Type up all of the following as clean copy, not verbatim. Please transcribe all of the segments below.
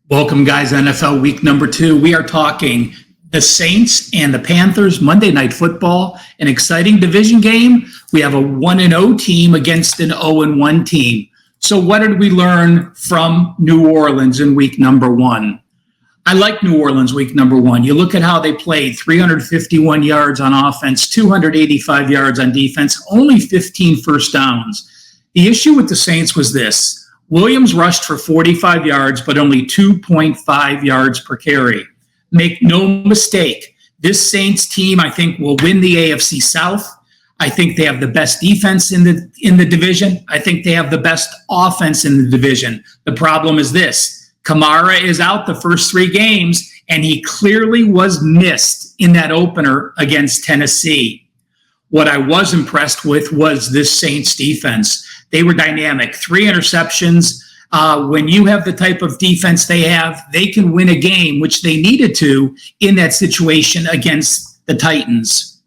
Welcome, guys. NFL week number 2. We are talking the Saints and the Panthers, Monday Night Football, an exciting division game. We have a 1-0 team against an 0-1 team. So what did we learn from New Orleans in week number 1? I like New Orleans week number 1. You look at how they played: 351 yards on offense, 285 yards on defense, only 15 first downs. The issue with the Saints was this: Williams rushed for 45 yards, but only 2.5 yards per carry. Make no mistake, this Saints team, I think, will win the AFC South. I think they have the best defense in the division. I think they have the best offense in the division. The problem is this: Kamara is out the first 3 games, and he clearly was missed in that opener against Tennessee. What I was impressed with was this Saints defense. They were dynamic. 3 interceptions. When you have the type of defense they have, they can win a game, which they needed to in that situation against the Titans.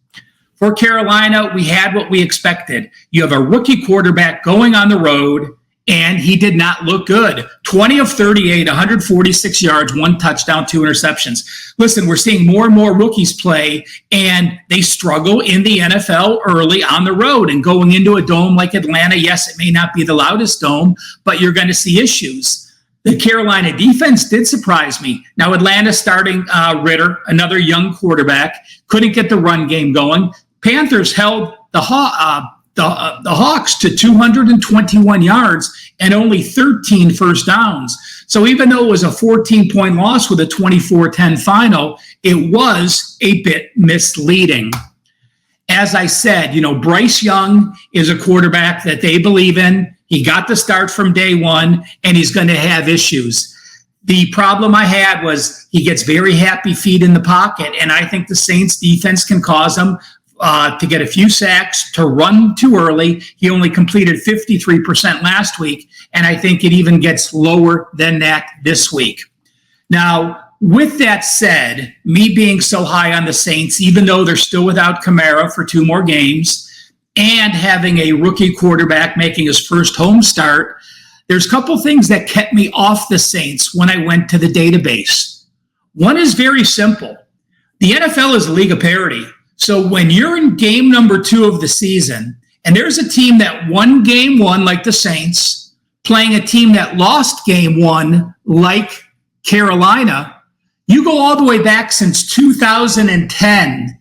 For Carolina, we had what we expected. You have a rookie quarterback going on the road, and he did not look good. 20 of 38, 146 yards, 1 touchdown, 2 interceptions. Listen, we're seeing more and more rookies play, and they struggle in the NFL early on the road. And going into a dome like Atlanta, yes, it may not be the loudest dome, but you're going to see issues. The Carolina defense did surprise me. Now, Atlanta starting Ritter, another young quarterback, couldn't get the run game going. Panthers held the Hawks to 221 yards and only 13 first downs. So even though it was a 14-point loss with a 24-10 final, it was a bit misleading. As I said, Bryce Young is a quarterback that they believe in. He got the start from day one, and he's going to have issues. The problem I had was he gets very happy feet in the pocket, and I think the Saints defense can cause him to get a few sacks, to run too early. He only completed 53% last week, and I think it even gets lower than that this week. Now, with that said, me being so high on the Saints, even though they're still without Kamara for 2 more games, and having a rookie quarterback making his first home start, there's a couple things that kept me off the Saints when I went to the database. One is very simple. The NFL is a league of parity. So when you're in game number 2 of the season, and there's a team that won game 1 like the Saints, playing a team that lost game 1 like Carolina, you go all the way back since 2010,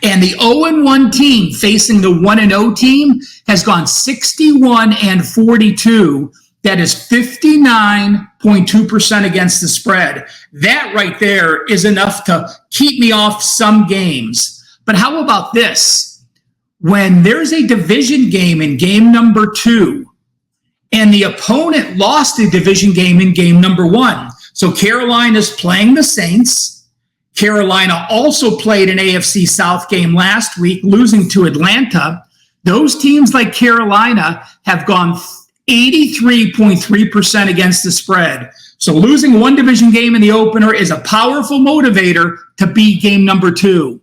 and the 0-1 team facing the 1-0 team has gone 61-42. That is 59.2% against the spread. That right there is enough to keep me off some games. But how about this? When there's a division game in game number 2, and the opponent lost a division game in game number 1. So Carolina's playing the Saints. Carolina also played an AFC South game last week, losing to Atlanta. Those teams like Carolina have gone 83.3% against the spread. So losing one division game in the opener is a powerful motivator to beat game number 2.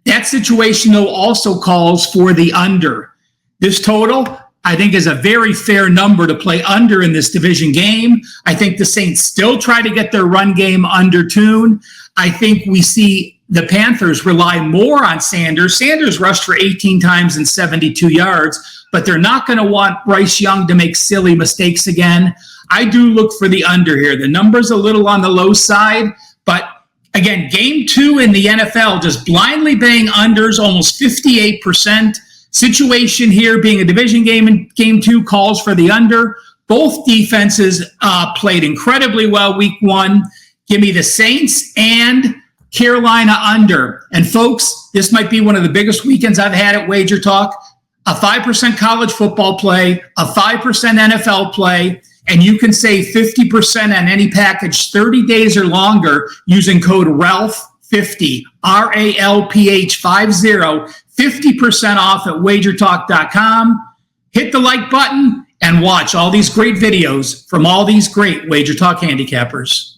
That situation, though, also calls for the under. This total, I think, is a very fair number to play under in this division game. I think the Saints still try to get their run game under tune. I think we see the Panthers rely more on Sanders. Sanders rushed for 18 times and 72 yards, but they're not going to want Bryce Young to make silly mistakes again. I do look for the under here. The number's a little on the low side, but again, game 2 in the NFL, just blindly betting unders, almost 58%. Situation here being a division game in game 2 calls for the under. Both defenses played incredibly well week 1. Give me the Saints and Carolina under. And folks, this might be one of the biggest weekends I've had at Wager Talk. A 5% college football play, a 5% NFL play, and you can save 50% on any package 30 days or longer using code RALPH50, RALPH50, 50% off at wagertalk.com. Hit the like button and watch all these great videos from all these great Wager Talk handicappers.